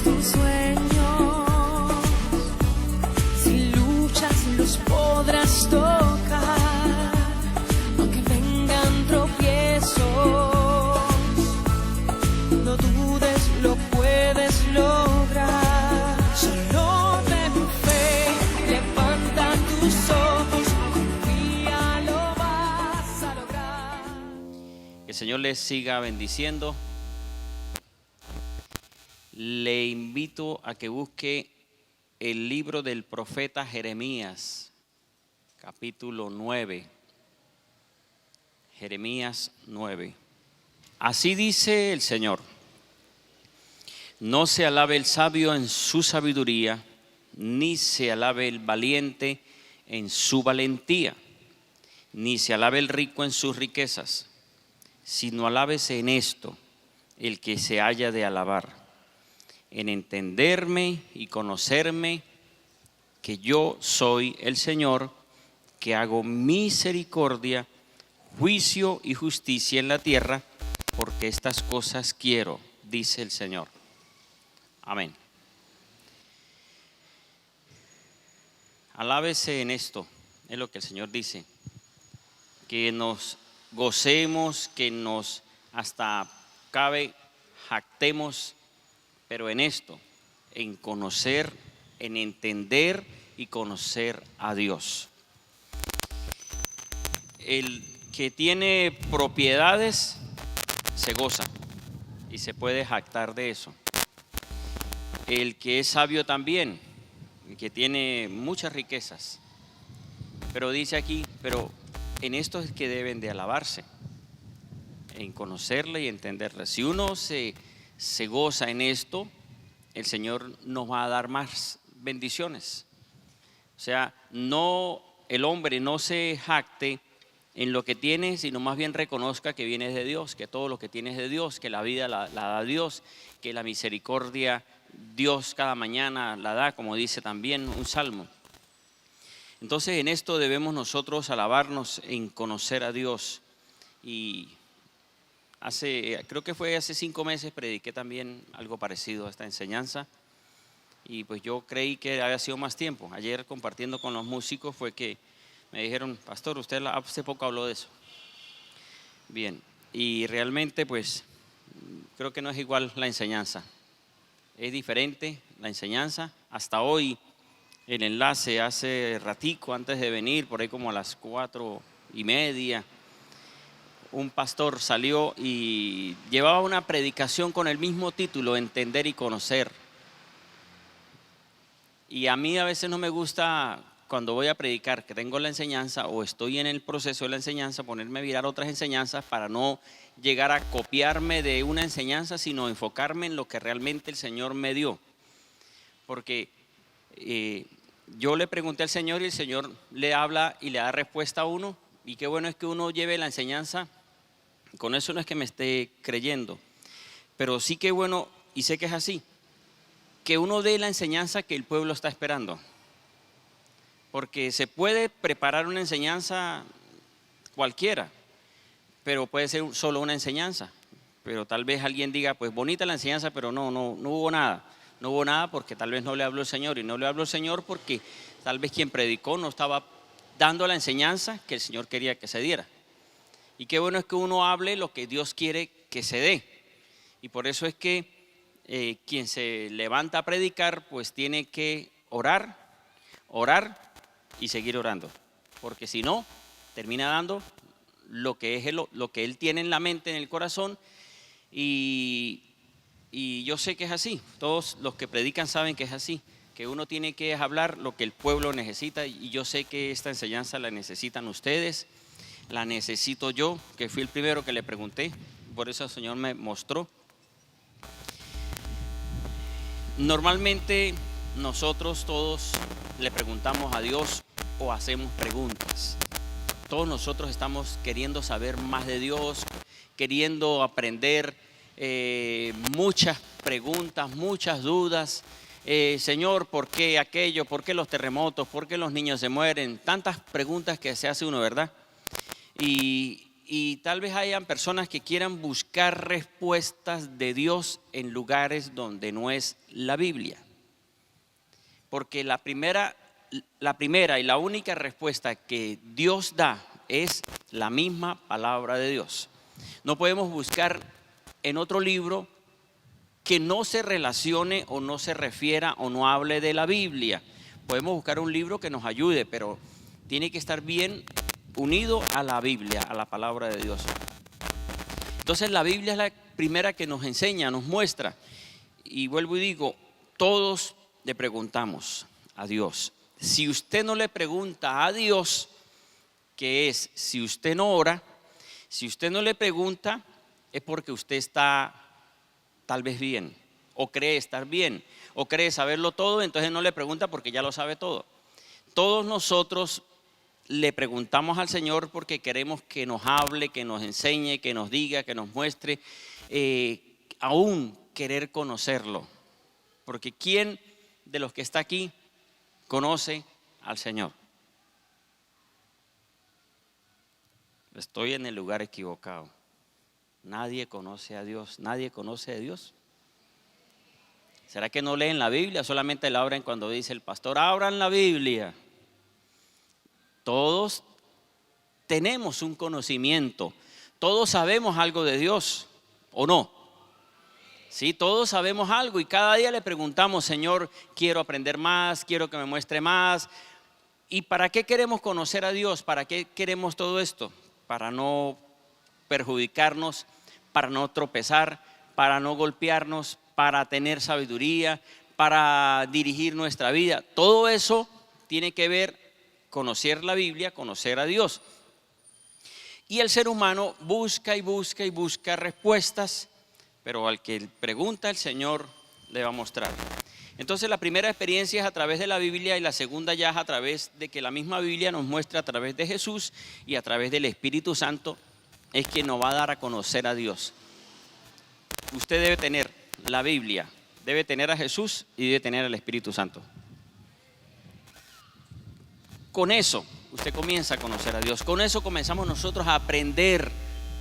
tus sueños, si luchas los podrás tocar, aunque vengan tropiezos, no dudes, lo puedes lograr. Solo ten fe, levanta tus ojos, confía, lo vas a lograr. Que el Señor les siga bendiciendo. Le invito a que busque el libro del profeta Jeremías, capítulo 9. Jeremías 9. Así dice el Señor: no se alabe el sabio en su sabiduría, ni se alabe el valiente en su valentía, ni se alabe el rico en sus riquezas, sino alábese en esto el que se haya de alabar, en entenderme y conocerme, que yo soy el Señor, que hago misericordia, juicio y justicia en la tierra, porque estas cosas quiero, dice el Señor. Amén. Alábese en esto, es lo que el Señor dice, que nos gocemos, que nos hasta cabe jactemos, pero en esto, en conocer, en entender y conocer a Dios. El que tiene propiedades se goza y se puede jactar de eso. El que es sabio también, el que tiene muchas riquezas. Pero dice aquí, pero en esto es que deben de alabarse, en conocerle y entenderle. Si uno se goza en esto, el Señor nos va a dar más bendiciones. O sea, no, el hombre no se jacte en lo que tiene, sino más bien reconozca que viene de Dios, que todo lo que tiene es de Dios, que la vida la da Dios, que la misericordia Dios cada mañana la da, como dice también un salmo. Entonces en esto debemos nosotros alabarnos en conocer a Dios. Y creo que fue hace 5 meses, prediqué también algo parecido a esta enseñanza. Y pues yo creí que había sido más tiempo. Ayer compartiendo con los músicos fue que me dijeron: pastor, usted hace poco habló de eso. Bien, y realmente pues creo que no es igual la enseñanza. Es diferente la enseñanza. Hasta hoy el enlace, hace ratico antes de venir, por ahí como a las 4:30, un pastor salió y llevaba una predicación con el mismo título, Entender y Conocer. Y a mí a veces no me gusta, cuando voy a predicar, que tengo la enseñanza o estoy en el proceso de la enseñanza, ponerme a mirar otras enseñanzas para no llegar a copiarme de una enseñanza, sino enfocarme en lo que realmente el Señor me dio. Porque yo le pregunté al Señor y el Señor le habla y le da respuesta a uno. Y qué bueno es que uno lleve la enseñanza. Con eso no es que me esté creyendo, pero sí que bueno, y sé que es así, que uno dé la enseñanza que el pueblo está esperando. Porque se puede preparar una enseñanza cualquiera, pero puede ser solo una enseñanza. Pero tal vez alguien diga, pues bonita la enseñanza, pero no hubo nada. No hubo nada porque tal vez no le habló el Señor, y no le habló el Señor porque tal vez quien predicó no estaba dando la enseñanza que el Señor quería que se diera. Y qué bueno es que uno hable lo que Dios quiere que se dé. Y por eso es que quien se levanta a predicar, pues tiene que orar y seguir orando. Porque si no, termina dando lo que es lo que él tiene en la mente, en el corazón. Y yo sé que es así. Todos los que predican saben que es así. Que uno tiene que hablar lo que el pueblo necesita. Y yo sé que esta enseñanza la necesitan ustedes. La necesito yo, que fui el primero que le pregunté. Por eso el Señor me mostró. Normalmente nosotros todos le preguntamos a Dios o hacemos preguntas. Todos nosotros estamos queriendo saber más de Dios, queriendo aprender, muchas preguntas, muchas dudas. Señor, ¿por qué aquello? ¿Por qué los terremotos? ¿Por qué los niños se mueren? Tantas preguntas que se hace uno, ¿verdad? Y y tal vez hayan personas que quieran buscar respuestas de Dios en lugares donde no es la Biblia. Porque la primera y la única respuesta que Dios da es la misma palabra de Dios. No podemos buscar en otro libro que no se relacione o no se refiera o no hable de la Biblia. Podemos buscar un libro que nos ayude, pero tiene que estar bien unido a la Biblia, a la palabra de Dios. Entonces la Biblia es la primera que nos enseña, nos muestra. Y vuelvo y digo, todos le preguntamos a Dios. Si usted no le pregunta a Dios, que es, si usted no ora, si usted no le pregunta, es porque usted está tal vez bien, o cree estar bien, o cree saberlo todo, entonces no le pregunta porque ya lo sabe todo. Todos nosotros le preguntamos al Señor porque queremos que nos hable, que nos enseñe, que nos diga, que nos muestre, aún querer conocerlo. Porque ¿quién de los que está aquí conoce al Señor? Estoy en el lugar equivocado. Nadie conoce a Dios. ¿Nadie conoce a Dios? ¿Será que no leen la Biblia? Solamente la abren cuando dice el pastor, abran la Biblia. Todos tenemos un conocimiento. Todos sabemos algo de Dios, ¿o no? Sí, todos sabemos algo y cada día le preguntamos, Señor, quiero aprender más, quiero que me muestre más. ¿Y para qué queremos conocer a Dios? ¿Para qué queremos todo esto? Para no perjudicarnos, para no tropezar, para no golpearnos, para tener sabiduría, para dirigir nuestra vida. Todo eso tiene que ver conocer la Biblia, conocer a Dios. Y el ser humano busca y busca y busca respuestas, pero al que pregunta el Señor le va a mostrar. Entonces la primera experiencia es a través de la Biblia y la segunda ya es a través de que la misma Biblia nos muestra a través de Jesús y a través del Espíritu Santo es quien nos va a dar a conocer a Dios. Usted debe tener la Biblia, debe tener a Jesús y debe tener al Espíritu Santo. Con eso usted comienza a conocer a Dios. Con eso comenzamos nosotros a aprender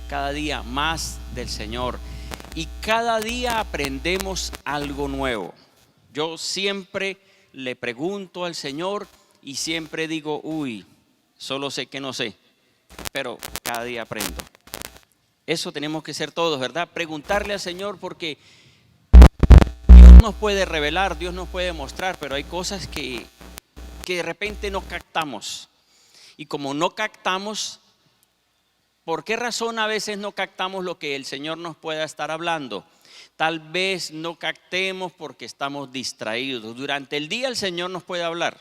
cada día más del Señor. Y cada día aprendemos algo nuevo. Yo siempre le pregunto al Señor y siempre digo, uy, solo sé que no sé. Pero cada día aprendo. Eso tenemos que ser todos, ¿verdad? Preguntarle al Señor porque Dios nos puede revelar, Dios nos puede mostrar, pero hay cosas que de repente no captamos. Y como no captamos, ¿por qué razón a veces no captamos lo que el Señor nos pueda estar hablando? Tal vez no captemos porque estamos distraídos. Durante el día el Señor nos puede hablar.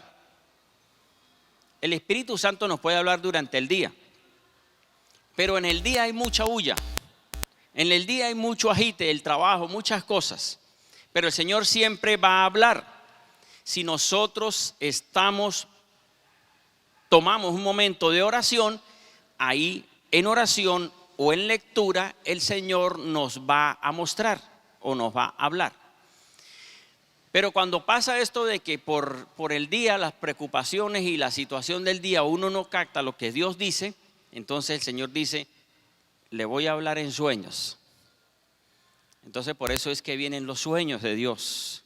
El Espíritu Santo nos puede hablar durante el día. Pero en el día hay mucha bulla. En el día hay mucho agite, el trabajo, muchas cosas. Pero el Señor siempre va a hablar. Si nosotros tomamos un momento de oración, ahí en oración o en lectura, el Señor nos va a mostrar o nos va a hablar. Pero cuando pasa esto de que por el día, las preocupaciones y la situación del día, uno no capta lo que Dios dice, entonces el Señor dice, le voy a hablar en sueños. Entonces por eso es que vienen los sueños de Dios.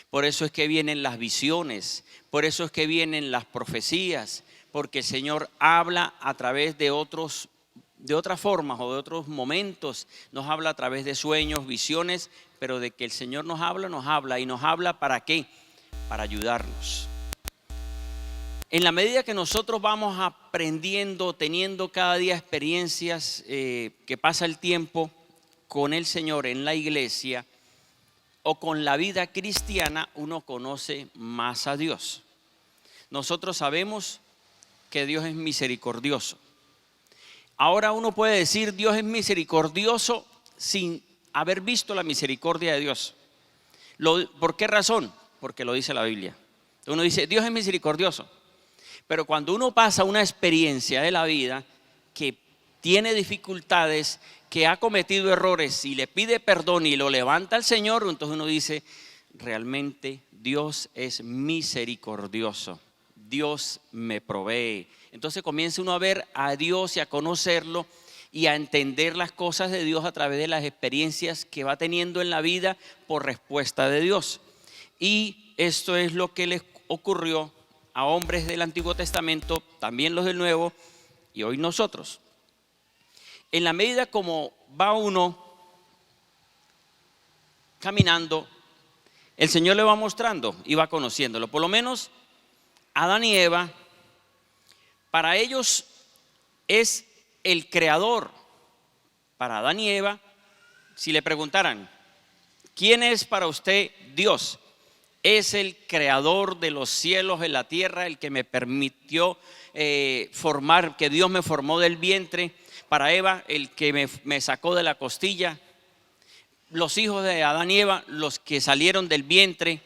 Por eso es que vienen las visiones, por eso es que vienen las profecías, porque el Señor habla a través de otras formas o de otros momentos, nos habla a través de sueños, visiones, pero de que el Señor nos habla y nos habla ¿para qué? Para ayudarnos. En la medida que nosotros vamos aprendiendo, teniendo cada día experiencias que pasa el tiempo con el Señor en la iglesia, o con la vida cristiana, uno conoce más a Dios. Nosotros sabemos que Dios es misericordioso. Ahora uno puede decir Dios es misericordioso sin haber visto la misericordia de Dios. ¿Por qué razón? Porque lo dice la Biblia. Uno dice Dios es misericordioso. Pero cuando uno pasa una experiencia de la vida que tiene dificultades, que ha cometido errores y le pide perdón y lo levanta al Señor, entonces uno dice, realmente Dios es misericordioso, Dios me provee. Entonces comienza uno a ver a Dios y a conocerlo y a entender las cosas de Dios a través de las experiencias que va teniendo en la vida por respuesta de Dios. Y esto es lo que les ocurrió a hombres del Antiguo Testamento, también los del Nuevo, y hoy nosotros. En la medida como va uno caminando, el Señor le va mostrando y va conociéndolo. Por lo menos Adán y Eva, para ellos es el creador. Para Adán y Eva, si le preguntaran, ¿quién es para usted Dios? Es el creador de los cielos, de la tierra, el que me permitió formar, que Dios me formó del vientre. Para Eva, el que me sacó de la costilla. Los hijos de Adán y Eva, los que salieron del vientre,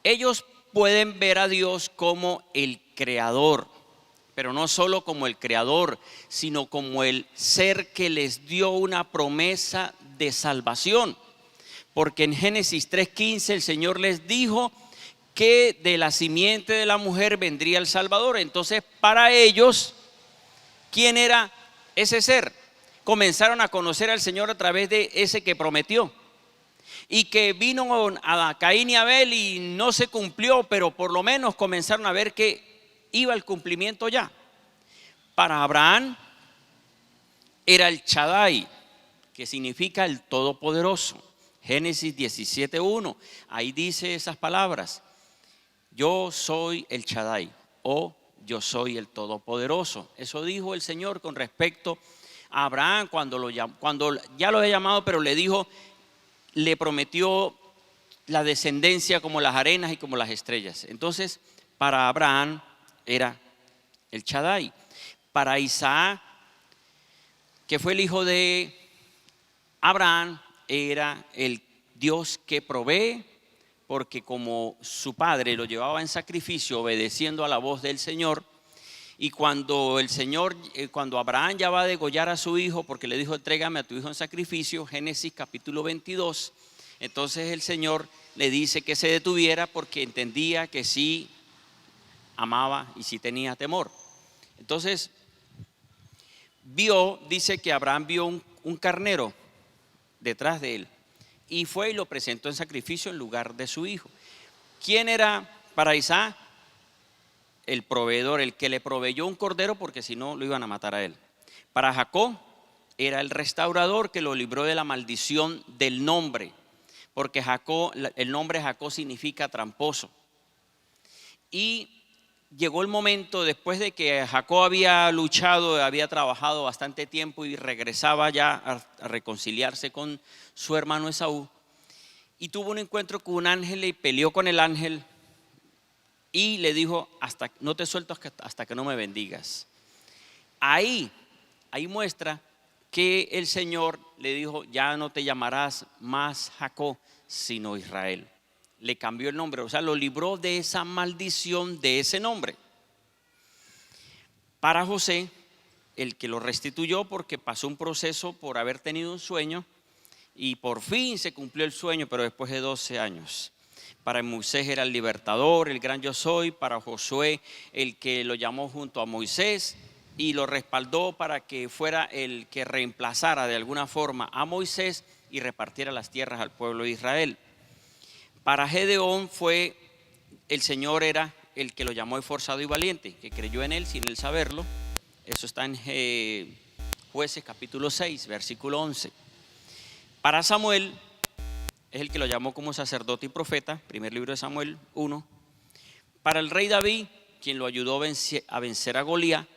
ellos pueden ver a Dios como el creador, pero no solo como el creador, sino como el ser que les dio una promesa de salvación. Porque en Génesis 3:15 el Señor les dijo que de la simiente de la mujer vendría el Salvador. Entonces, para ellos, ¿quién era ese ser? Comenzaron a conocer al Señor a través de ese que prometió. Y que vino a Caín y Abel y no se cumplió, pero por lo menos comenzaron a ver que iba el cumplimiento ya. Para Abraham era el Shaddai, que significa el Todopoderoso. Génesis 17:1, ahí dice esas palabras: yo soy el Shaddai, o yo soy el Todopoderoso. Eso dijo el Señor con respecto a Abraham cuando ya lo había llamado, pero le dijo, le prometió la descendencia como las arenas y como las estrellas. Entonces, para Abraham era el Shaddai. Para Isaac, que fue el hijo de Abraham, era el Dios que provee, porque como su padre lo llevaba en sacrificio, obedeciendo a la voz del Señor. Y cuando cuando Abraham ya va a degollar a su hijo, porque le dijo, entrégame a tu hijo en sacrificio, Génesis capítulo 22, entonces el Señor le dice que se detuviera porque entendía que sí amaba y sí tenía temor. Entonces dice que Abraham vio un carnero detrás de él y fue y lo presentó en sacrificio en lugar de su hijo. ¿Quién era para Isaac? El proveedor, el que le proveyó un cordero, porque si no lo iban a matar a él. Para Jacob era el restaurador que lo libró de la maldición del nombre, porque el nombre Jacob significa tramposo. Y llegó el momento, después de que Jacob había luchado, había trabajado bastante tiempo y regresaba ya a reconciliarse con su hermano Esaú, y tuvo un encuentro con un ángel y peleó con el ángel. Y le dijo, no te suelto hasta que no me bendigas. Ahí muestra que el Señor le dijo, ya no te llamarás más Jacob, sino Israel. Le cambió el nombre, o sea, lo libró de esa maldición de ese nombre. Para José, el que lo restituyó porque pasó un proceso por haber tenido un sueño y por fin se cumplió el sueño, pero después de 12 años. Para Moisés era el libertador, el gran yo soy. Para Josué, el que lo llamó junto a Moisés y lo respaldó para que fuera el que reemplazara de alguna forma a Moisés y repartiera las tierras al pueblo de Israel. Para Gedeón el Señor era el que lo llamó esforzado y valiente, que creyó en él sin él saberlo. Eso está en Jueces capítulo 6, versículo 11. Para Samuel es el que lo llamó como sacerdote y profeta, primer libro de Samuel 1. Para el rey David, quien lo ayudó a vencer a Goliat.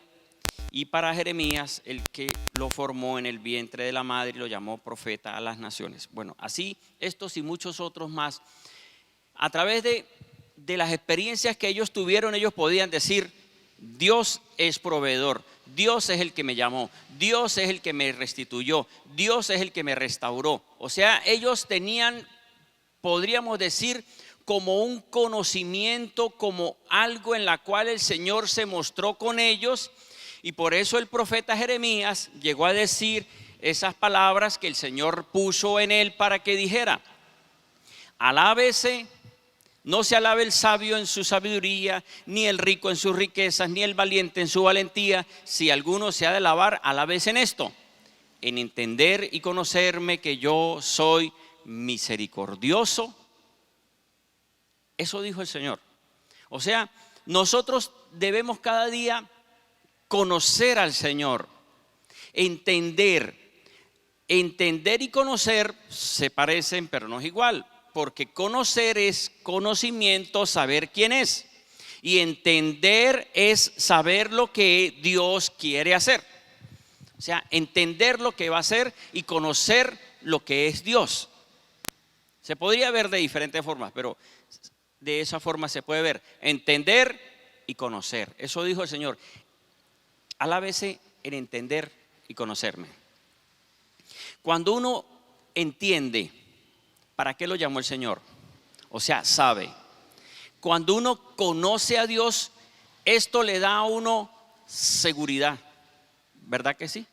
Y para Jeremías, el que lo formó en el vientre de la madre y lo llamó profeta a las naciones. Bueno, así estos y muchos otros más, a través de las experiencias que ellos tuvieron, ellos podían decir, Dios es proveedor, Dios es el que me llamó, Dios es el que me restituyó, Dios es el que me restauró. O sea, ellos tenían, podríamos decir, como un conocimiento, como algo en la cual el Señor se mostró con ellos. Y por eso el profeta Jeremías llegó a decir esas palabras que el Señor puso en él para que dijera: alábese, no se alabe el sabio en su sabiduría, ni el rico en sus riquezas, ni el valiente en su valentía. Si alguno se ha de alabar, alábese en esto: en entender y conocerme que yo soy misericordioso. Eso dijo el Señor. O sea, nosotros debemos cada día conocer al Señor, entender y conocer se parecen, pero no es igual, porque conocer es conocimiento, saber quién es, y entender es saber lo que Dios quiere hacer. O sea, entender lo que va a hacer y conocer lo que es Dios. Se podría ver de diferentes formas, pero de esa forma se puede ver, entender y conocer. Eso dijo el Señor. Alábese en entender y conocerme. Cuando uno entiende para qué lo llamó el Señor, o sea, sabe. Cuando uno conoce a Dios, esto le da a uno seguridad. ¿Verdad que sí?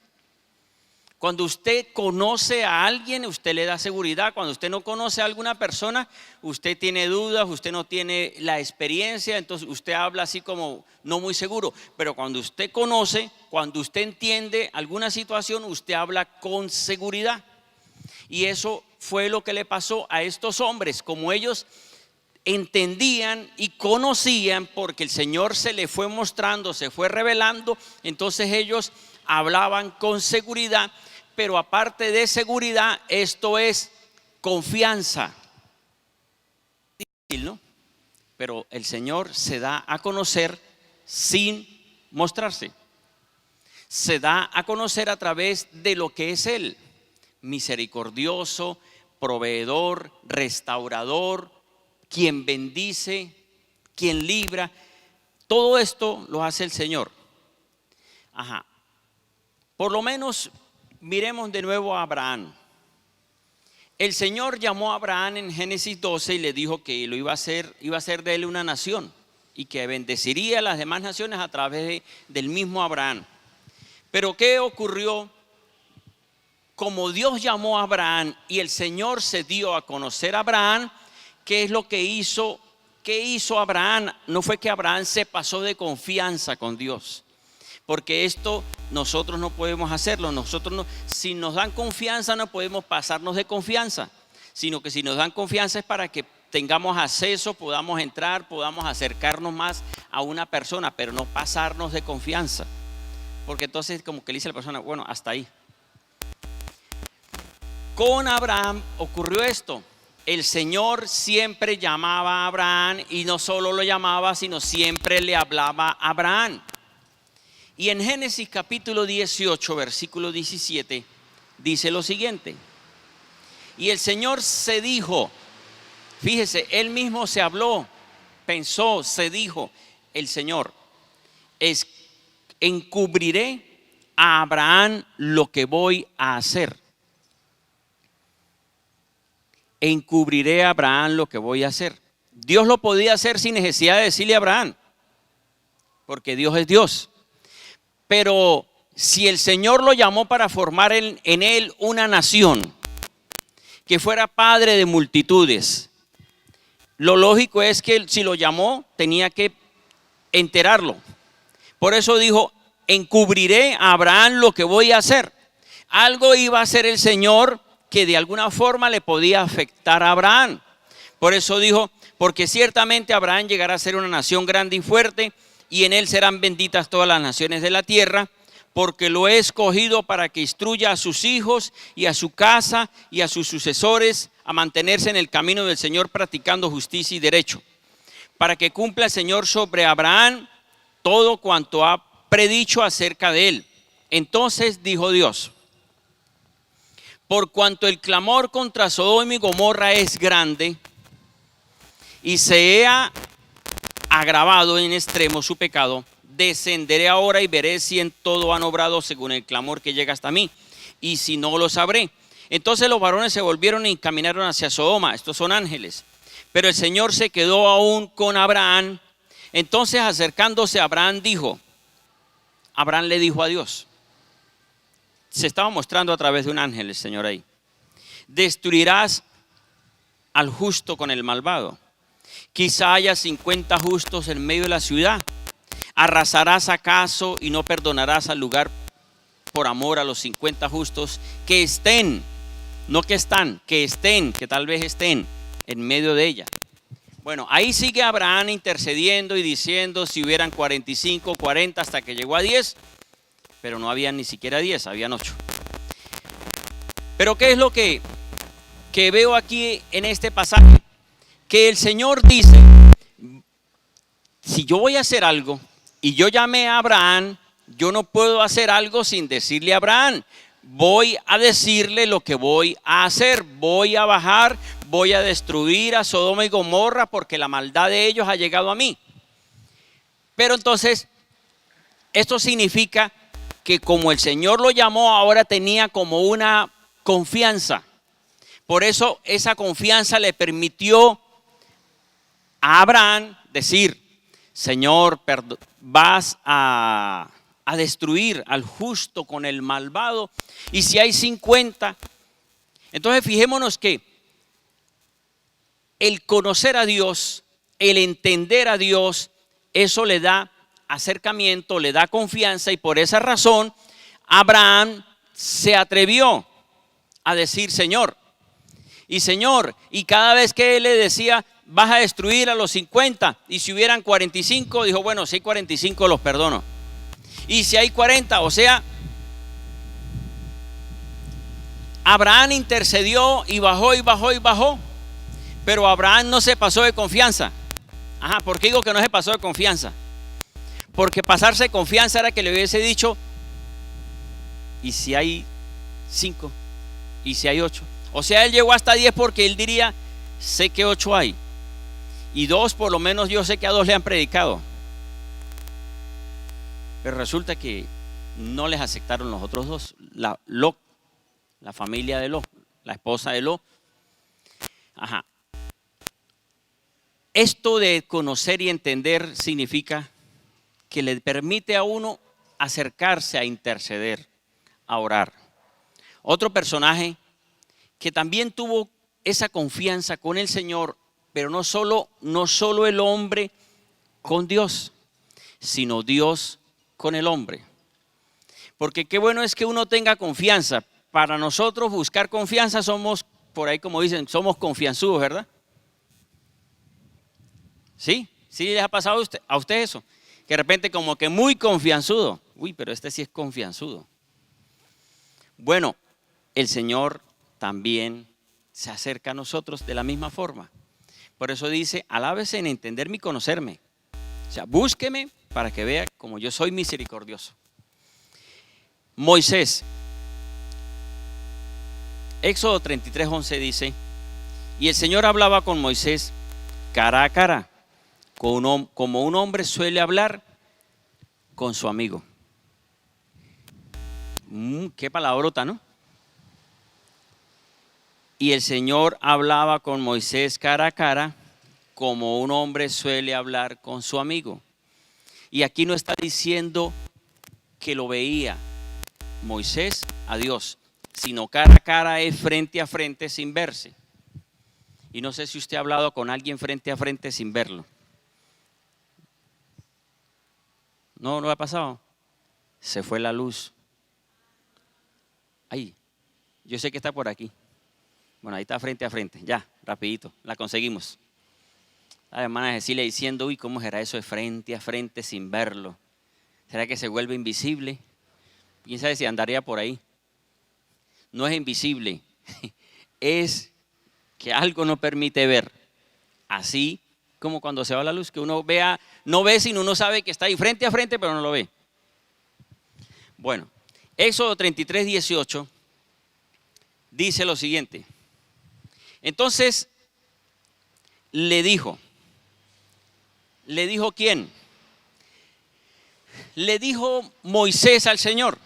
Cuando usted conoce a alguien, usted le da seguridad. Cuando usted no conoce a alguna persona, usted tiene dudas, usted no tiene la experiencia, entonces usted habla así como no muy seguro. Pero cuando usted conoce, cuando usted entiende alguna situación, usted habla con seguridad. Y eso fue lo que le pasó a estos hombres. Como ellos entendían y conocían, porque el Señor se le fue mostrando, se fue revelando, entonces ellos hablaban con seguridad. Pero aparte de seguridad, esto es confianza. Difícil, ¿no? Pero el Señor se da a conocer sin mostrarse. Se da a conocer a través de lo que es Él: misericordioso, proveedor, restaurador, quien bendice, quien libra. Todo esto lo hace el Señor. Ajá. Por lo menos miremos de nuevo a Abraham. El Señor llamó a Abraham en Génesis 12 y le dijo que lo iba a hacer de él una nación y que bendeciría a las demás naciones a través del mismo Abraham. Pero ¿qué ocurrió? Como Dios llamó a Abraham y el Señor se dio a conocer a Abraham, ¿qué es lo que hizo? ¿Qué hizo Abraham? No fue que Abraham se pasó de confianza con Dios. Porque esto nosotros no podemos hacerlo. Nosotros no, si nos dan confianza, no podemos pasarnos de confianza, sino que si nos dan confianza es para que tengamos acceso, podamos entrar, podamos acercarnos más a una persona, pero no pasarnos de confianza. Porque entonces como que le dice a la persona, bueno, hasta ahí. Con Abraham ocurrió esto. El Señor siempre llamaba a Abraham, y no solo lo llamaba, sino siempre le hablaba a Abraham. Y en Génesis capítulo 18, versículo 17, dice lo siguiente: y el Señor se dijo, fíjese, Él mismo se habló, pensó, se dijo el Señor: encubriré a Abraham lo que voy a hacer. Encubriré a Abraham lo que voy a hacer. Dios lo podía hacer sin necesidad de decirle a Abraham, porque Dios es Dios. Pero si el Señor lo llamó para formar en él una nación, que fuera padre de multitudes, lo lógico es que si lo llamó tenía que enterarlo. Por eso dijo: encubriré a Abraham lo que voy a hacer. Algo iba a hacer el Señor que de alguna forma le podía afectar a Abraham. Por eso dijo: porque ciertamente Abraham llegará a ser una nación grande y fuerte, y en él serán benditas todas las naciones de la tierra, porque lo he escogido para que instruya a sus hijos y a su casa y a sus sucesores a mantenerse en el camino del Señor, practicando justicia y derecho, para que cumpla el Señor sobre Abraham todo cuanto ha predicho acerca de él. Entonces dijo Dios: por cuanto el clamor contra Sodoma y Gomorra es grande, y se ha agravado en extremo su pecado, descenderé ahora y veré si en todo han obrado según el clamor que llega hasta mí, y si no, lo sabré. Entonces los varones se volvieron y caminaron hacia Sodoma. Estos son ángeles. Pero el Señor se quedó aún con Abraham. Entonces, acercándose a Abraham, Abraham le dijo a Dios, se estaba mostrando a través de un ángel el Señor ahí: destruirás al justo con el malvado. Quizá haya 50 justos en medio de la ciudad. ¿Arrasarás acaso y no perdonarás al lugar por amor a los 50 justos que estén, no que están, que estén, que tal vez estén en medio de ella. Bueno, ahí sigue Abraham intercediendo y diciendo si hubieran 45, 40 hasta que llegó a 10, pero no habían ni siquiera 10, habían 8. Pero ¿qué es lo que veo aquí en este pasaje? Que el Señor dice, si yo voy a hacer algo y yo llamé a Abraham, yo no puedo hacer algo sin decirle a Abraham. Voy a decirle lo que voy a hacer. Voy a bajar, voy a destruir a Sodoma y Gomorra porque la maldad de ellos ha llegado a mí. Pero entonces, esto significa que como el Señor lo llamó, ahora tenía como una confianza. Por eso esa confianza le permitió a Abraham decir, Señor, vas a destruir al justo con el malvado. Y si hay 50, entonces fijémonos que el conocer a Dios, el entender a Dios, eso le da acercamiento, le da confianza, y por esa razón Abraham se atrevió a decir Señor. Y cada vez que él le decía, vas a destruir a los 50, y si hubieran 45, dijo, bueno, si hay 45 los perdono. Y si hay 40, o sea, Abraham intercedió y bajó y bajó y bajó, pero Abraham no se pasó de confianza. Ajá, ¿por qué digo que no se pasó de confianza? Porque pasarse de confianza era que le hubiese dicho, ¿y si hay 5? ¿Y si hay 8? O sea, él llegó hasta 10 porque él diría, sé que 8 hay. Y 2, por lo menos yo sé que a 2 le han predicado. Pero resulta que no les aceptaron los otros 2. La familia de Lot, la esposa de Lot. Ajá. Esto de conocer y entender significa que le permite a uno acercarse a interceder, a orar. Otro personaje que también tuvo esa confianza con el Señor, pero no solo el hombre con Dios, sino Dios con el hombre. Porque qué bueno es que uno tenga confianza. Para nosotros buscar confianza somos, por ahí como dicen, somos confianzudos, ¿verdad? ¿Sí? ¿Sí les ha pasado a usted eso? Que de repente como que muy confianzudo. Uy, pero este sí es confianzudo. Bueno, el Señor también se acerca a nosotros de la misma forma. Por eso dice, alábese en entenderme y conocerme. O sea, búsqueme para que vea como yo soy misericordioso. Moisés. Éxodo 33:11 dice, y el Señor hablaba con Moisés cara a cara, como un hombre suele hablar con su amigo. Qué palabrota, ¿no? Y el Señor hablaba con Moisés cara a cara, como un hombre suele hablar con su amigo. Y aquí no está diciendo que lo veía Moisés a Dios, sino cara a cara es frente a frente sin verse. Y no sé si usted ha hablado con alguien frente a frente sin verlo. No, no ha pasado. Se fue la luz. Ahí, yo sé que está por aquí. Bueno, ahí está frente a frente, ya, rapidito, la conseguimos. La hermana Cecilia diciendo, uy, ¿cómo será eso de frente a frente sin verlo? ¿Será que se vuelve invisible? ¿Quién sabe si andaría por ahí? No es invisible, es que algo no permite ver. Así como cuando se va la luz, que uno vea, no ve sino uno sabe que está ahí frente a frente, pero no lo ve. Bueno, Éxodo 33:18 dice lo siguiente. Entonces le dijo ¿quién? Le dijo Moisés al Señor,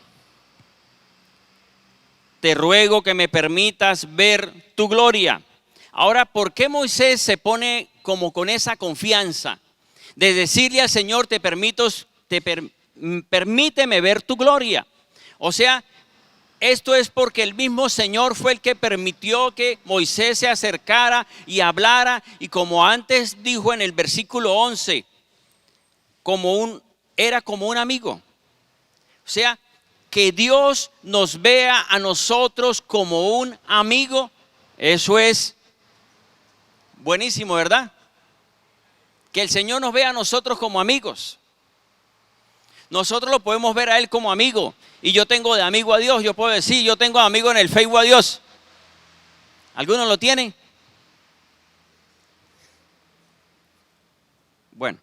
te ruego que me permitas ver tu gloria. Ahora, ¿por qué Moisés se pone como con esa confianza de decirle al Señor, permíteme ver tu gloria? O sea, esto es porque el mismo Señor fue el que permitió que Moisés se acercara y hablara, y como antes dijo en el versículo 11, era como un amigo. O sea, que Dios nos vea a nosotros como un amigo, eso es buenísimo, ¿verdad? Que el Señor nos vea a nosotros como amigos. Nosotros lo podemos ver a Él como amigo. Y yo tengo de amigo a Dios. Yo puedo decir, yo tengo amigo en el Facebook a Dios. ¿Alguno lo tiene? Bueno,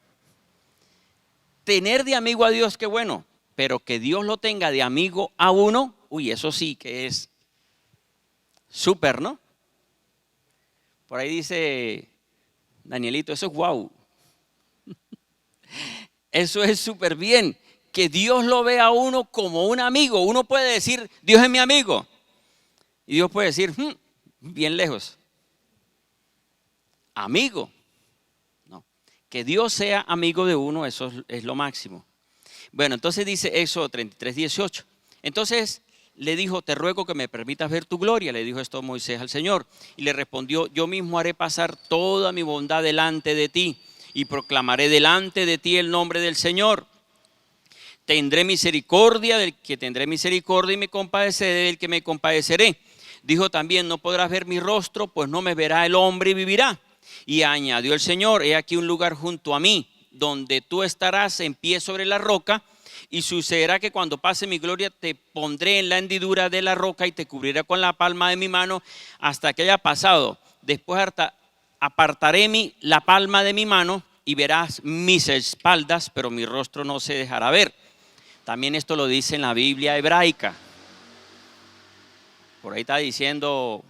tener de amigo a Dios, qué bueno. Pero que Dios lo tenga de amigo a uno, uy, eso sí que es súper, ¿no? Por ahí dice Danielito, eso es guau. Eso es súper bien. Que Dios lo vea a uno como un amigo. Uno puede decir, Dios es mi amigo. Y Dios puede decir, bien lejos. Amigo. No. Que Dios sea amigo de uno, eso es lo máximo. Bueno, entonces dice Éxodo 33:18. Entonces le dijo, te ruego que me permitas ver tu gloria. Le dijo esto Moisés al Señor. Y le respondió, yo mismo haré pasar toda mi bondad delante de ti. Y proclamaré delante de ti el nombre del Señor. Tendré misericordia del que tendré misericordia y me compadeceré del que me compadeceré. Dijo también, no podrás ver mi rostro, pues no me verá el hombre y vivirá. Y añadió el Señor, he aquí un lugar junto a mí, donde tú estarás en pie sobre la roca. Y sucederá que cuando pase mi gloria te pondré en la hendidura de la roca y te cubriré con la palma de mi mano hasta que haya pasado. Después apartaré la palma de mi mano y verás mis espaldas, pero mi rostro no se dejará ver. También esto lo dice en la Biblia hebraica. Por ahí está diciendo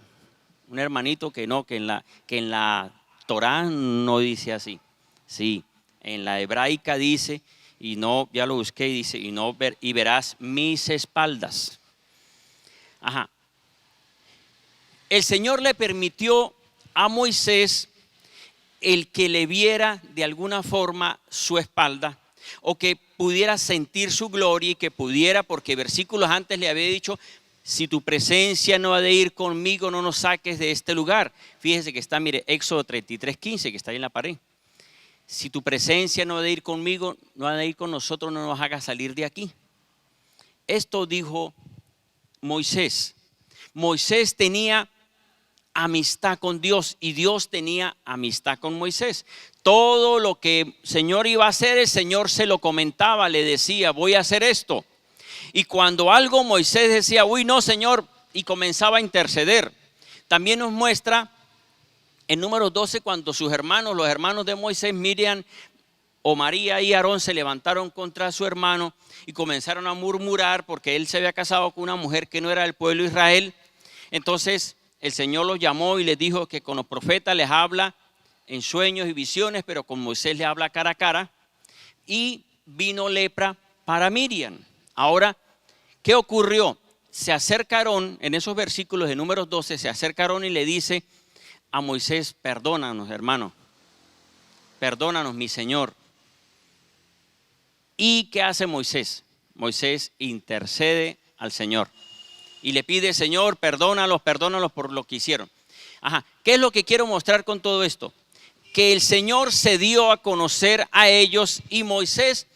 un hermanito que no, que en la Torá no dice así. Sí, en la hebraica dice, y no, ya lo busqué y dice, y verás mis espaldas. Ajá. El Señor le permitió a Moisés el que le viera de alguna forma su espalda, o que pudiera sentir su gloria y que pudiera, porque versículos antes le había dicho, si tu presencia no ha de ir conmigo, no nos saques de este lugar. Fíjese que está, mire, Éxodo 33:15, que está ahí en la pared. Si tu presencia no ha de ir conmigo, no ha de ir con nosotros, no nos haga salir de aquí. Esto dijo Moisés. Moisés tenía amistad con Dios y Dios tenía amistad con Moisés. Todo lo que el Señor iba a hacer, el Señor se lo comentaba, le decía, voy a hacer esto. Y cuando algo Moisés decía, uy no Señor, y comenzaba a interceder. También nos muestra en Números 12 cuando sus hermanos, los hermanos de Moisés, Miriam o María y Aarón se levantaron contra su hermano y comenzaron a murmurar porque él se había casado con una mujer que no era del pueblo de Israel. Entonces el Señor los llamó y les dijo que con los profetas les habla en sueños y visiones, pero con Moisés le habla cara a cara. Y vino lepra para Miriam. Ahora, ¿qué ocurrió? Se acerca Aarón, en esos versículos de Números 12, se acerca Aarón y le dice a Moisés, perdónanos hermano, perdónanos mi Señor. ¿Y qué hace Moisés? Moisés intercede al Señor y le pide, Señor, perdónalos por lo que hicieron. Ajá, ¿qué es lo que quiero mostrar con todo esto? Que el Señor se dio a conocer a ellos y Moisés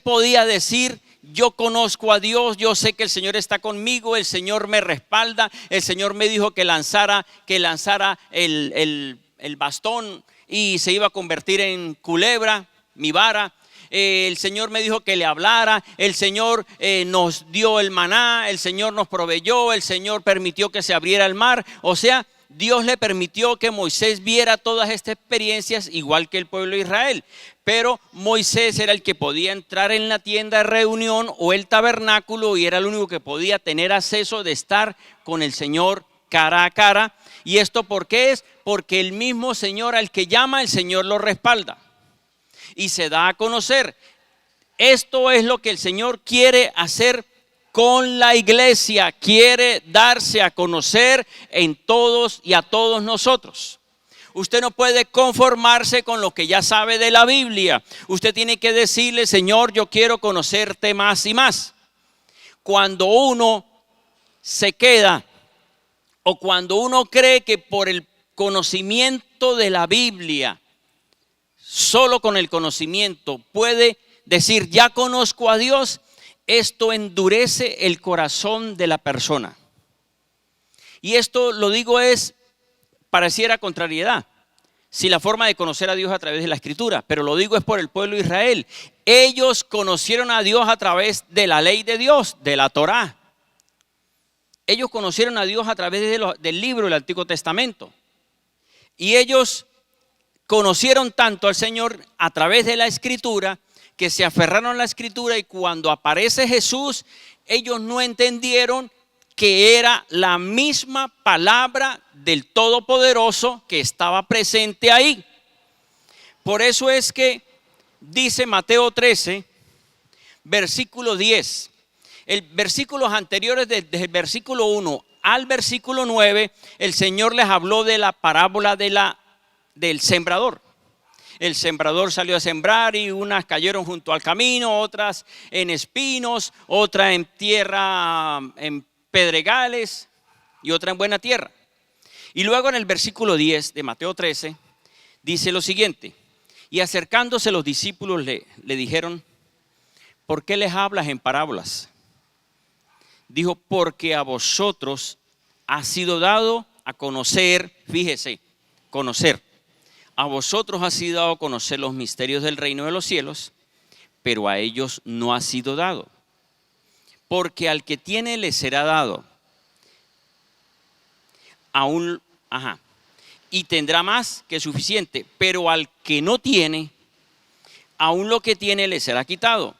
podía decir, yo conozco a Dios, yo sé que el Señor está conmigo, el Señor me respalda, el Señor me dijo que lanzara el bastón y se iba a convertir en culebra, mi vara. El Señor me dijo que le hablara, el Señor nos dio el maná, el Señor nos proveyó, el Señor permitió que se abriera el mar. O sea, Dios le permitió que Moisés viera todas estas experiencias igual que el pueblo de Israel. Pero Moisés era el que podía entrar en la tienda de reunión o el tabernáculo y era el único que podía tener acceso de estar con el Señor cara a cara. ¿Y esto por qué es? Porque el mismo Señor al que llama, el Señor lo respalda y se da a conocer. Esto es lo que el Señor quiere hacer con la iglesia, quiere darse a conocer en todos y a todos nosotros. Usted no puede conformarse con lo que ya sabe de la Biblia. Usted tiene que decirle, Señor, yo quiero conocerte más y más. Cuando uno se queda o cuando uno cree que por el conocimiento de la Biblia, solo con el conocimiento puede decir, ya conozco a Dios, esto endurece el corazón de la persona. Y esto lo digo pareciera contrariedad, si la forma de conocer a Dios a través de la Escritura, pero lo digo es por el pueblo de Israel. Ellos conocieron a Dios a través de la ley de Dios, de la Torá. Ellos conocieron a Dios a través del libro del Antiguo Testamento. Y ellos conocieron tanto al Señor a través de la Escritura que se aferraron a la Escritura, y cuando aparece Jesús, ellos no entendieron que era la misma palabra del Todopoderoso que estaba presente ahí. Por eso es que dice Mateo 13, versículo 10. Versículos anteriores, desde el versículo 1 al versículo 9, el Señor les habló de la parábola del sembrador. El sembrador salió a sembrar y unas cayeron junto al camino, otras en espinos, otra en tierra, en pedregales y otra en buena tierra. Y luego en el versículo 10 de Mateo 13 dice lo siguiente: y acercándose los discípulos le dijeron: ¿por qué les hablas en parábolas? Dijo: porque a vosotros ha sido dado a conocer, fíjese, conocer. A vosotros ha sido dado a conocer los misterios del reino de los cielos, pero a ellos no ha sido dado. Porque al que tiene le será dado, y tendrá más que suficiente, pero al que no tiene, aún lo que tiene le será quitado.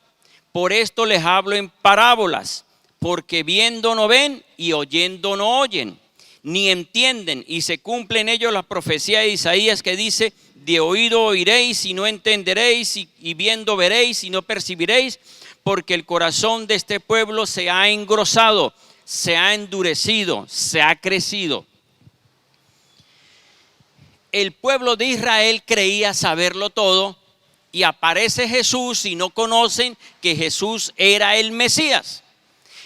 Por esto les hablo en parábolas, porque viendo no ven y oyendo no oyen, ni entienden, y se cumple en ellos la profecía de Isaías que dice: de oído oiréis y no entenderéis, y viendo veréis y no percibiréis, porque el corazón de este pueblo se ha engrosado, se ha endurecido, se ha crecido. El pueblo de Israel creía saberlo todo, y aparece Jesús y no conocen que Jesús era el Mesías.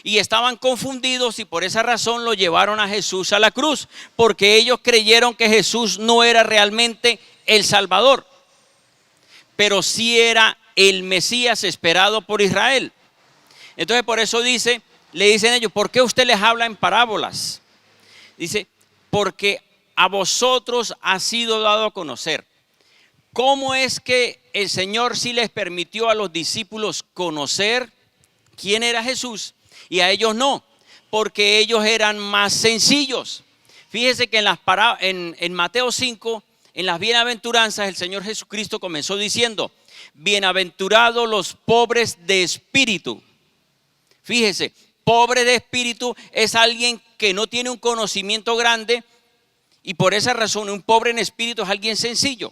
Y estaban confundidos, y por esa razón lo llevaron a Jesús a la cruz, porque ellos creyeron que Jesús no era realmente el Salvador, pero sí era el Mesías esperado por Israel. Entonces por eso le dicen ellos: ¿por qué usted les habla en parábolas? Dice: porque a vosotros ha sido dado a conocer. ¿Cómo es que el Señor sí les permitió a los discípulos conocer quién era Jesús y a ellos no? Porque ellos eran más sencillos. Fíjese que en Mateo 5, en las bienaventuranzas, el Señor Jesucristo comenzó diciendo: bienaventurados los pobres de espíritu. Fíjese, pobre de espíritu es alguien que no tiene un conocimiento grande, y por esa razón un pobre en espíritu es alguien sencillo.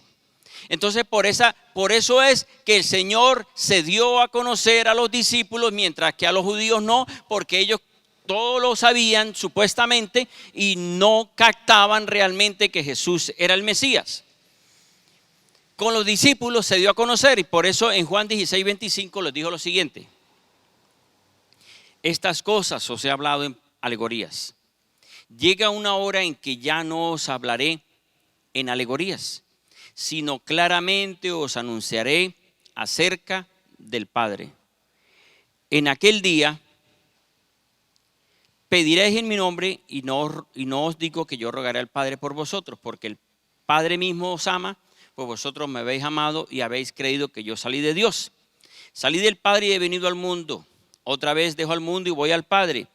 Entonces por eso es que el Señor se dio a conocer a los discípulos, mientras que a los judíos no, porque ellos todo lo sabían supuestamente y no captaban realmente que Jesús era el Mesías. Con los discípulos se dio a conocer, y por eso en Juan 16:25 les dijo lo siguiente: estas cosas os he hablado en alegorías. Llega una hora en que ya no os hablaré en alegorías, sino claramente os anunciaré acerca del Padre. En aquel día pediréis en mi nombre, y no os digo que yo rogaré al Padre por vosotros, porque el Padre mismo os ama, pues vosotros me habéis amado y habéis creído que yo salí de Dios. Salí del Padre y he venido al mundo. Otra vez dejo al mundo y voy al Padre.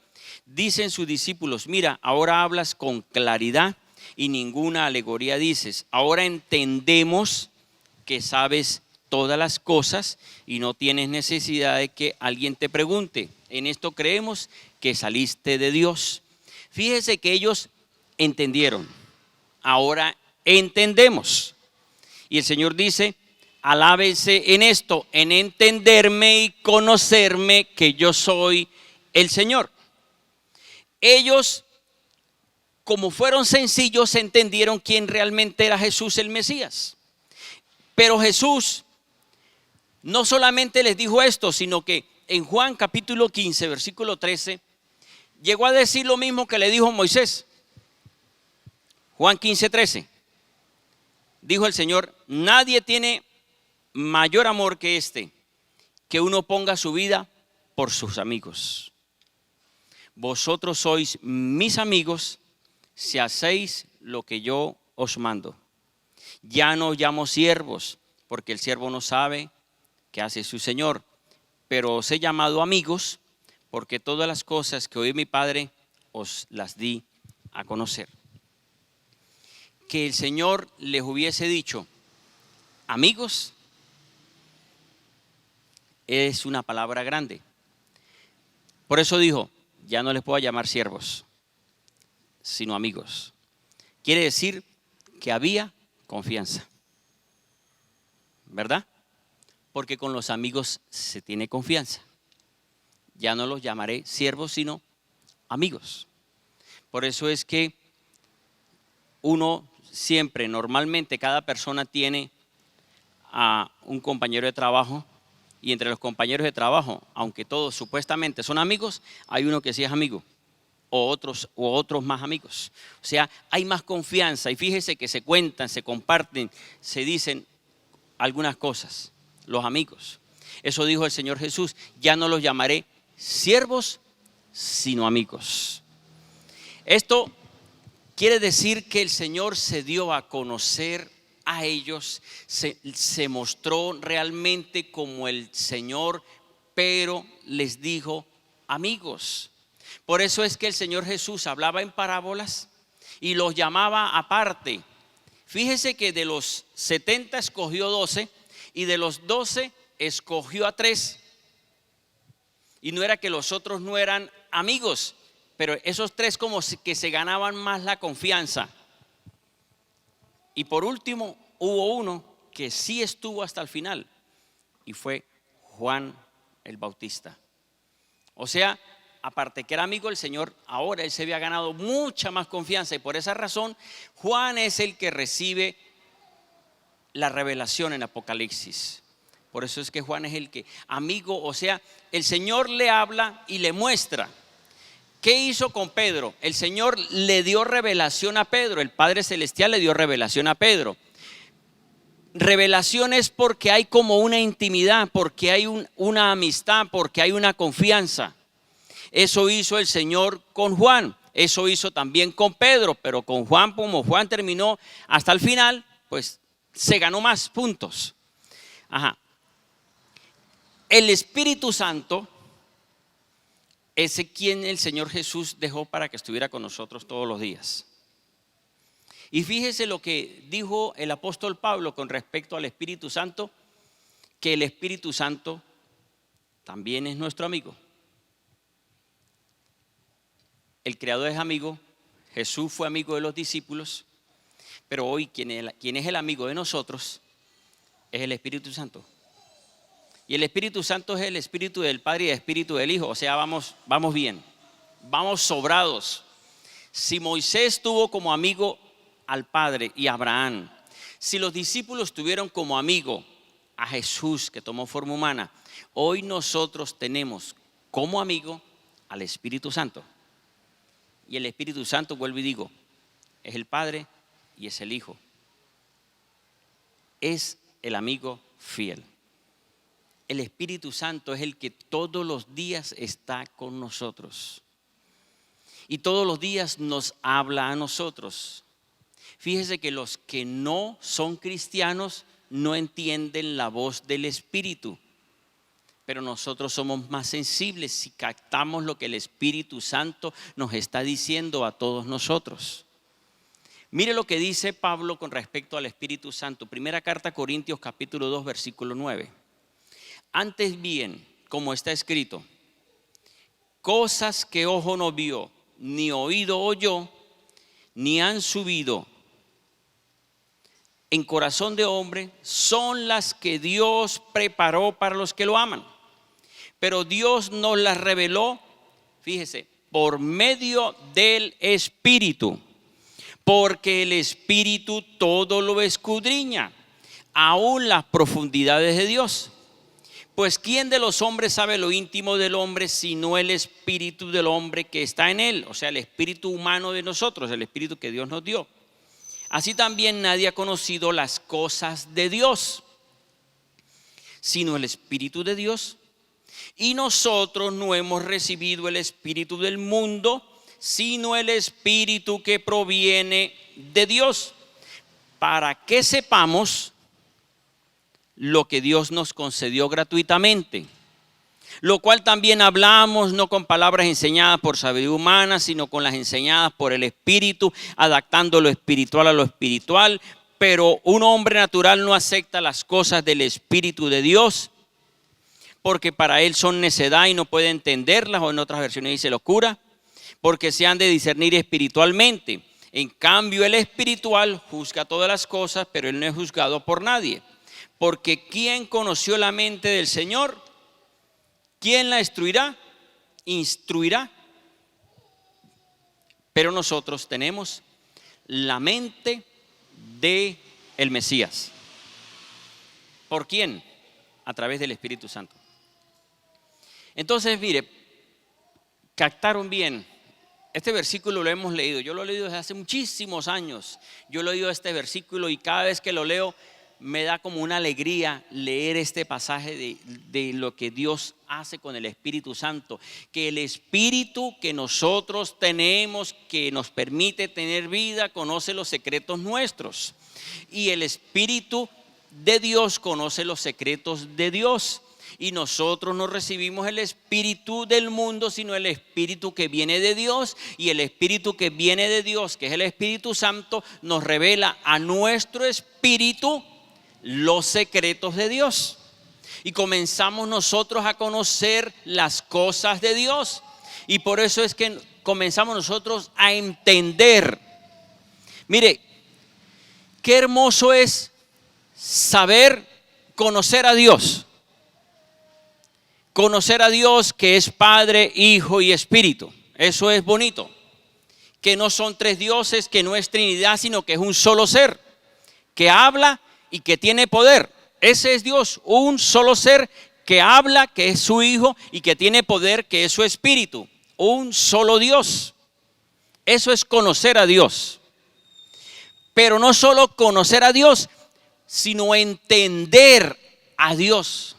Dicen sus discípulos: mira, ahora hablas con claridad y ninguna alegoría dices. Ahora entendemos que sabes todas las cosas y no tienes necesidad de que alguien te pregunte. En esto creemos que saliste de Dios. Fíjese que ellos entendieron. Ahora entendemos. Y el Señor dice: alábense en esto, en entenderme y conocerme que yo soy el Señor. Ellos, como fueron sencillos, entendieron quién realmente era Jesús el Mesías. Pero Jesús no solamente les dijo esto, sino que en Juan capítulo 15, versículo 13, llegó a decir lo mismo que le dijo Moisés. Juan 15, 13. Dijo el Señor: nadie tiene mayor amor que este, que uno ponga su vida por sus amigos. Vosotros sois mis amigos si hacéis lo que yo os mando. Ya no os llamo siervos, porque el siervo no sabe qué hace su Señor, pero os he llamado amigos, porque todas las cosas que oí mi Padre os las di a conocer. Que el Señor les hubiese dicho amigos es una palabra grande. Por eso dijo, ya no les puedo llamar siervos, sino amigos. Quiere decir que había confianza, ¿verdad? Porque con los amigos se tiene confianza. Ya no los llamaré siervos, sino amigos. Por eso es que uno siempre, normalmente, cada persona tiene a un compañero de trabajo, y entre los compañeros de trabajo, aunque todos supuestamente son amigos, hay uno que sí es amigo, o otros más amigos. O sea, hay más confianza, y fíjese que se cuentan, se comparten, se dicen algunas cosas, los amigos. Eso dijo el Señor Jesús, ya no los llamaré siervos, sino amigos. Esto quiere decir que el Señor se dio a conocer a ellos, se mostró realmente como el Señor, pero les dijo amigos. Por eso es que el Señor Jesús hablaba en parábolas y los llamaba aparte. Fíjese que de los 70 escogió 12 y de los 12 escogió a 3. Y no era que los otros no eran amigos, pero esos 3 como que se ganaban más la confianza. Y por último hubo uno que sí estuvo hasta el final y fue Juan el Bautista. O sea, aparte que era amigo del Señor, ahora él se había ganado mucha más confianza y por esa razón Juan es el que recibe la revelación en Apocalipsis. Por eso es que Juan es el que amigo, o sea, el Señor le habla y le muestra. ¿Qué hizo con Pedro? El Señor le dio revelación a Pedro, el Padre Celestial le dio revelación a Pedro. Revelación es porque hay como una intimidad, porque hay una amistad, porque hay una confianza. Eso hizo el Señor con Juan, eso hizo también con Pedro, pero con Juan, como Juan terminó hasta el final, pues se ganó más puntos. El Espíritu Santo es quien el Señor Jesús dejó para que estuviera con nosotros todos los días. Y fíjese lo que dijo el apóstol Pablo con respecto al Espíritu Santo, que el Espíritu Santo también es nuestro amigo. El Creador es amigo, Jesús fue amigo de los discípulos, pero hoy quien es el amigo de nosotros es el Espíritu Santo. Y el Espíritu Santo es el Espíritu del Padre y el Espíritu del Hijo. O sea, vamos bien, vamos sobrados. Si Moisés tuvo como amigo al Padre y a Abraham, si los discípulos tuvieron como amigo a Jesús que tomó forma humana, hoy nosotros tenemos como amigo al Espíritu Santo. Y el Espíritu Santo, vuelvo y digo, es el Padre y es el Hijo. Es el amigo fiel. El Espíritu Santo es el que todos los días está con nosotros. Y todos los días nos habla a nosotros. Fíjese que los que no son cristianos no entienden la voz del Espíritu. Pero nosotros somos más sensibles si captamos lo que el Espíritu Santo nos está diciendo a todos nosotros. Mire lo que dice Pablo con respecto al Espíritu Santo. Primera carta a Corintios capítulo 2 versículo 9. Antes bien, como está escrito, cosas que ojo no vio, ni oído oyó, ni han subido en corazón de hombre, son las que Dios preparó para los que lo aman. Pero Dios nos las reveló, fíjese, por medio del Espíritu, porque el Espíritu todo lo escudriña, aún las profundidades de Dios. Pues ¿quién de los hombres sabe lo íntimo del hombre sino el espíritu del hombre que está en él? O sea, el espíritu humano de nosotros, el espíritu que Dios nos dio. Así también nadie ha conocido las cosas de Dios, sino el Espíritu de Dios. Y nosotros no hemos recibido el espíritu del mundo, sino el espíritu que proviene de Dios, para que sepamos lo que Dios nos concedió gratuitamente. Lo cual también hablamos, no con palabras enseñadas por sabiduría humana, sino con las enseñadas por el Espíritu, adaptando lo espiritual a lo espiritual. Pero un hombre natural no acepta las cosas del Espíritu de Dios, porque para él son necedad y no puede entenderlas, o en otras versiones dice locura, porque se han de discernir espiritualmente. En cambio, el espiritual juzga todas las cosas, pero él no es juzgado por nadie. Porque ¿quién conoció la mente del Señor? ¿Quién la instruirá? Instruirá. Pero nosotros tenemos la mente de el Mesías. ¿Por quién? A través del Espíritu Santo. Entonces, mire, captaron bien. Este versículo lo hemos leído. Yo lo he leído desde hace muchísimos años. Yo lo he leído este versículo y cada vez que lo leo me da como una alegría leer este pasaje de lo que Dios hace con el Espíritu Santo. Que el Espíritu que nosotros tenemos, que nos permite tener vida, conoce los secretos nuestros. Y el Espíritu de Dios conoce los secretos de Dios. Y nosotros no recibimos el espíritu del mundo, sino el espíritu que viene de Dios. Y el espíritu que viene de Dios, que es el Espíritu Santo, nos revela a nuestro espíritu los secretos de Dios. Y comenzamos nosotros a conocer las cosas de Dios. Y por eso es que comenzamos nosotros a entender. Mire, qué hermoso es saber conocer a Dios. Conocer a Dios, que es Padre, Hijo y Espíritu. Eso es bonito. Que no son tres dioses, que no es Trinidad, sino que es un solo ser, que habla y que tiene poder. Ese es Dios, un solo ser que habla, que es su Hijo, y que tiene poder, que es su Espíritu. Un solo Dios. Eso es conocer a Dios. Pero no solo conocer a Dios, sino entender a Dios.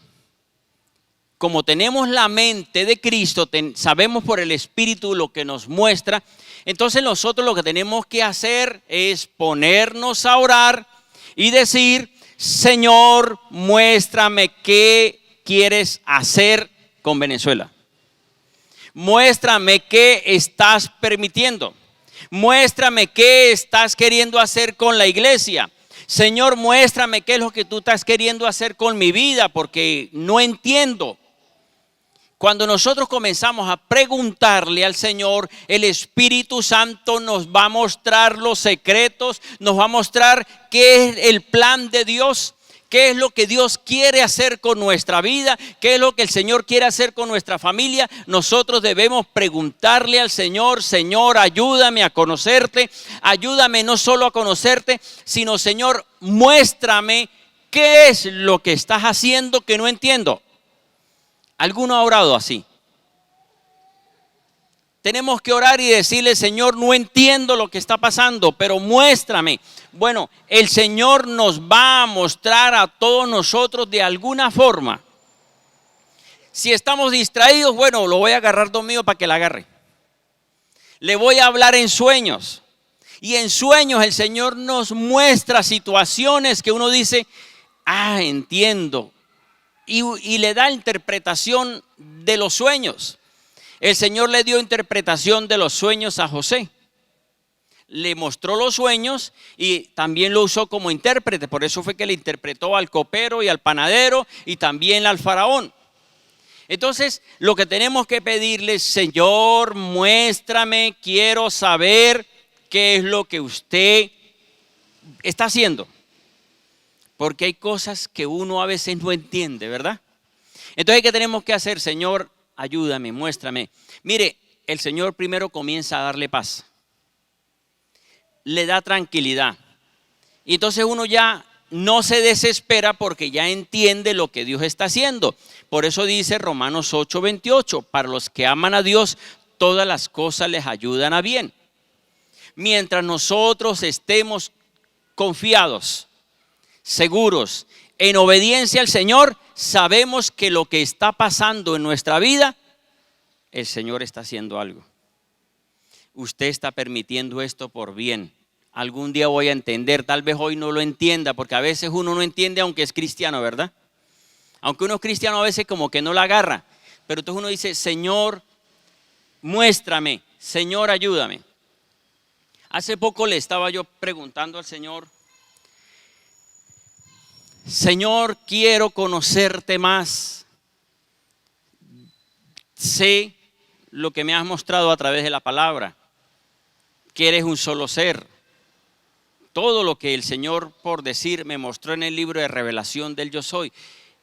Como tenemos la mente de Cristo, sabemos por el Espíritu lo que nos muestra. Entonces nosotros lo que tenemos que hacer es ponernos a orar y decir: Señor, muéstrame qué quieres hacer con Venezuela. Muéstrame qué estás permitiendo. Muéstrame qué estás queriendo hacer con la iglesia. Señor, muéstrame qué es lo que tú estás queriendo hacer con mi vida, porque no entiendo. Cuando nosotros comenzamos a preguntarle al Señor, el Espíritu Santo nos va a mostrar los secretos, nos va a mostrar qué es el plan de Dios, qué es lo que Dios quiere hacer con nuestra vida, qué es lo que el Señor quiere hacer con nuestra familia. Nosotros debemos preguntarle al Señor: Señor, ayúdame a conocerte, ayúdame no solo a conocerte, sino Señor, muéstrame qué es lo que estás haciendo que no entiendo. ¿Alguno ha orado así? Tenemos que orar y decirle: Señor, no entiendo lo que está pasando, pero muéstrame. Bueno, el Señor nos va a mostrar a todos nosotros de alguna forma. Si estamos distraídos, bueno, lo voy a agarrar conmigo para que la agarre. Le voy a hablar en sueños. Y en sueños el Señor nos muestra situaciones que uno dice: entiendo. Y le da interpretación de los sueños. El Señor le dio interpretación de los sueños a José. Le mostró los sueños y también lo usó como intérprete. Por eso fue que le interpretó al copero y al panadero y también al faraón. Entonces, lo que tenemos que pedirle: Señor, muéstrame, quiero saber qué es lo que usted está haciendo. Porque hay cosas que uno a veces no entiende, ¿verdad? Entonces, ¿qué tenemos que hacer? Señor, ayúdame, muéstrame. Mire, el Señor primero comienza a darle paz. Le da tranquilidad. Y entonces uno ya no se desespera porque ya entiende lo que Dios está haciendo. Por eso dice Romanos 8:28, para los que aman a Dios, todas las cosas les ayudan a bien. Mientras nosotros estemos confiados, seguros en obediencia al Señor, sabemos que lo que está pasando en nuestra vida, el Señor está haciendo algo. Usted está permitiendo esto por bien. Algún día voy a entender, tal vez hoy no lo entienda, porque a veces uno no entiende aunque es cristiano, ¿verdad? Aunque uno es cristiano a veces como que no la agarra, pero entonces uno dice, Señor, muéstrame, Señor, ayúdame. Hace poco le estaba yo preguntando al Señor, Señor, quiero conocerte más. Sé lo que me has mostrado a través de la palabra, que eres un solo ser. Todo lo que el Señor, por decir, me mostró en el libro de revelación del Yo Soy,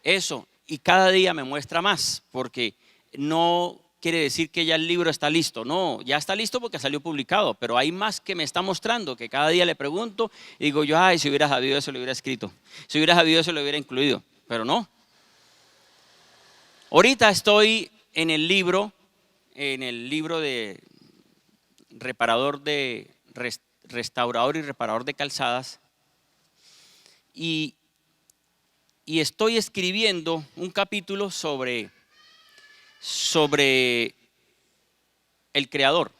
eso, y cada día me muestra más, porque no quiere decir que ya el libro está listo, no, ya está listo porque salió publicado, pero hay más que me está mostrando, que cada día le pregunto y digo yo, ay, si hubiera sabido eso lo hubiera escrito, si hubiera sabido eso lo hubiera incluido, pero no. Ahorita estoy en el libro de restaurador y reparador de calzadas, y estoy escribiendo un capítulo sobre el Creador.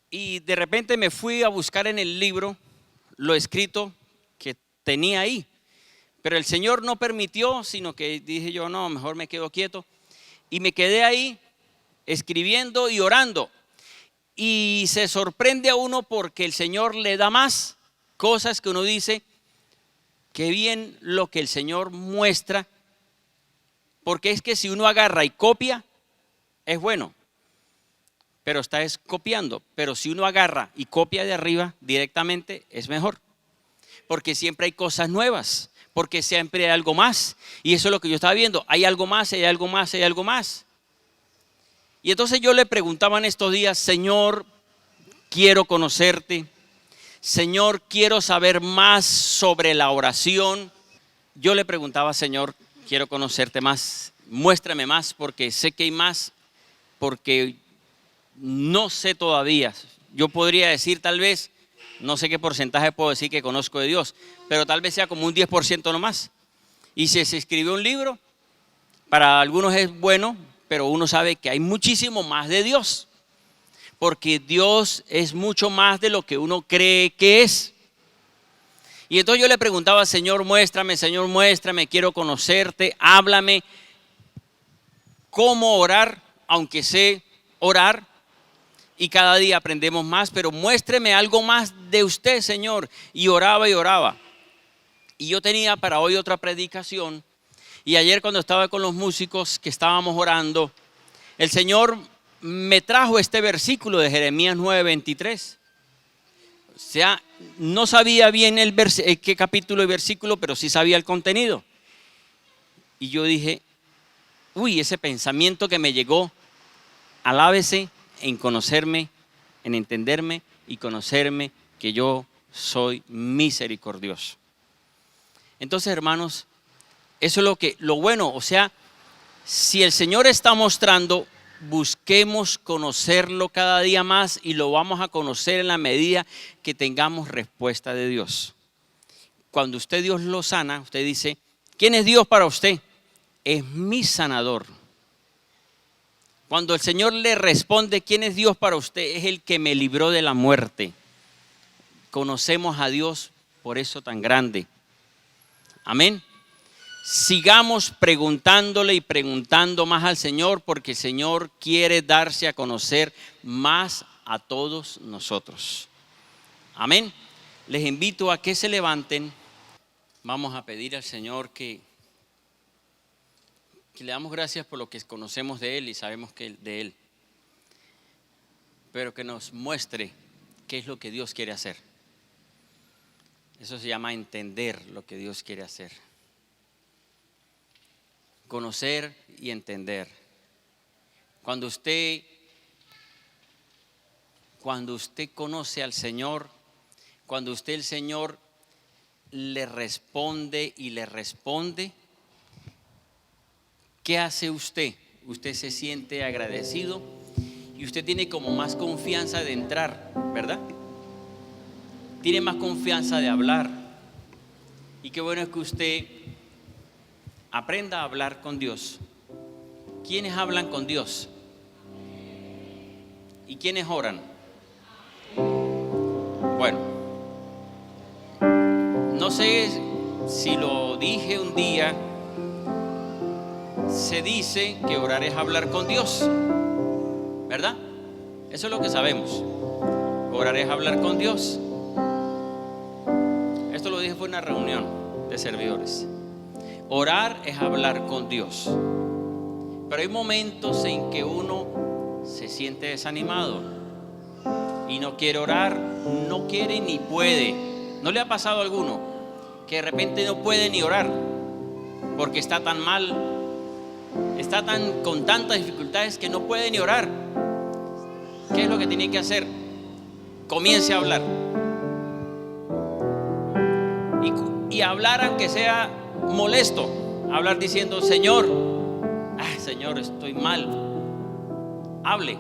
Y de repente me fui a buscar en el libro lo escrito que tenía ahí, pero el Señor no permitió, sino que dije yo, no, mejor me quedo quieto, y me quedé ahí escribiendo y orando. Y se sorprende a uno porque el Señor le da más cosas que uno dice, qué bien lo que el Señor muestra, porque es que si uno agarra y copia, es bueno, pero está copiando. Pero si uno agarra y copia de arriba directamente, es mejor, porque siempre hay cosas nuevas, porque siempre hay algo más. Y eso es lo que yo estaba viendo, hay algo más, hay algo más, hay algo más. Y entonces yo le preguntaba en estos días, Señor, quiero conocerte. Señor, quiero saber más sobre la oración. Yo le preguntaba, Señor, quiero conocerte más, muéstrame más, porque sé que hay más, porque no sé todavía. Yo podría decir tal vez, no sé qué porcentaje puedo decir que conozco de Dios, pero tal vez sea como un 10% nomás. Y si se escribió un libro, para algunos es bueno, pero uno sabe que hay muchísimo más de Dios, porque Dios es mucho más de lo que uno cree que es. Y entonces yo le preguntaba, Señor, muéstrame, quiero conocerte, háblame cómo orar, aunque sé orar, y cada día aprendemos más, pero muéstreme algo más de usted, Señor. Y oraba y oraba. Y yo tenía para hoy otra predicación, y ayer cuando estaba con los músicos que estábamos orando, el Señor me trajo este versículo de Jeremías 9:23. O sea, no sabía bien qué capítulo y versículo, pero sí sabía el contenido. Y yo dije, uy, ese pensamiento que me llegó, alábese en conocerme, en entenderme y conocerme que yo soy misericordioso. Entonces, hermanos, eso es lo bueno, o sea, si el Señor está mostrando, busquemos conocerlo cada día más, y lo vamos a conocer en la medida que tengamos respuesta de Dios. Cuando Dios lo sana, usted dice, ¿quién es Dios para usted? Es mi sanador. Cuando el Señor le responde, ¿quién es Dios para usted? Es el que me libró de la muerte. Conocemos a Dios por eso tan grande. Amén. Sigamos preguntándole y preguntando más al Señor, porque el Señor quiere darse a conocer más a todos nosotros. Amén. Les invito a que se levanten. Vamos a pedir al Señor que le damos gracias por lo que conocemos de Él y sabemos que de Él, pero que nos muestre qué es lo que Dios quiere hacer. Eso se llama entender lo que Dios quiere hacer. Conocer y entender. Cuando usted conoce al Señor, cuando el Señor le responde y le responde, ¿qué hace usted? Usted se siente agradecido y usted tiene como más confianza de entrar, ¿verdad? Tiene más confianza de hablar. Y qué bueno es que usted aprenda a hablar con Dios. ¿Quiénes hablan con Dios? ¿Y quiénes oran? Bueno, no sé si lo dije un día. Se dice que orar es hablar con Dios, ¿verdad? Eso es lo que sabemos. Orar es hablar con Dios. Esto lo dije fue en una reunión de servidores. Orar es hablar con Dios. Pero hay momentos en que uno se siente desanimado y no quiere orar, no quiere ni puede. ¿No le ha pasado a alguno que de repente no puede ni orar porque está tan mal, está con tantas dificultades que no puede ni orar? ¿Qué es lo que tiene que hacer? Comience a hablar. Y hablar aunque sea molesto. Hablar diciendo: Señor, Señor, estoy mal. Hable,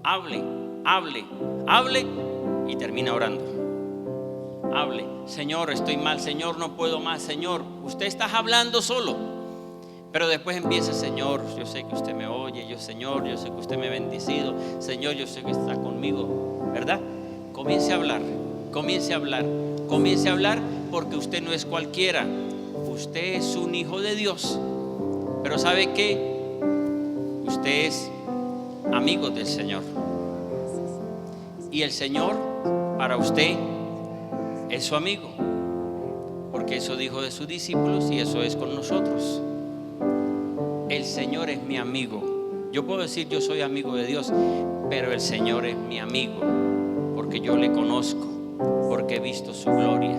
hable, hable, hable y termina orando. Hable: Señor, estoy mal, Señor, no puedo más, Señor. Usted está hablando solo, pero después empieza: Señor, yo sé que usted me oye, Señor, yo sé que usted me ha bendecido, Señor, yo sé que está conmigo, ¿verdad? Comience a hablar, comience a hablar, comience a hablar, porque usted no es cualquiera. Usted es un hijo de Dios. Pero ¿sabe qué? Usted es amigo del Señor. Y el Señor para usted es su amigo, porque eso dijo de sus discípulos y eso es con nosotros. El Señor es mi amigo. Yo puedo decir yo soy amigo de Dios, pero el Señor es mi amigo porque yo le conozco, porque he visto su gloria.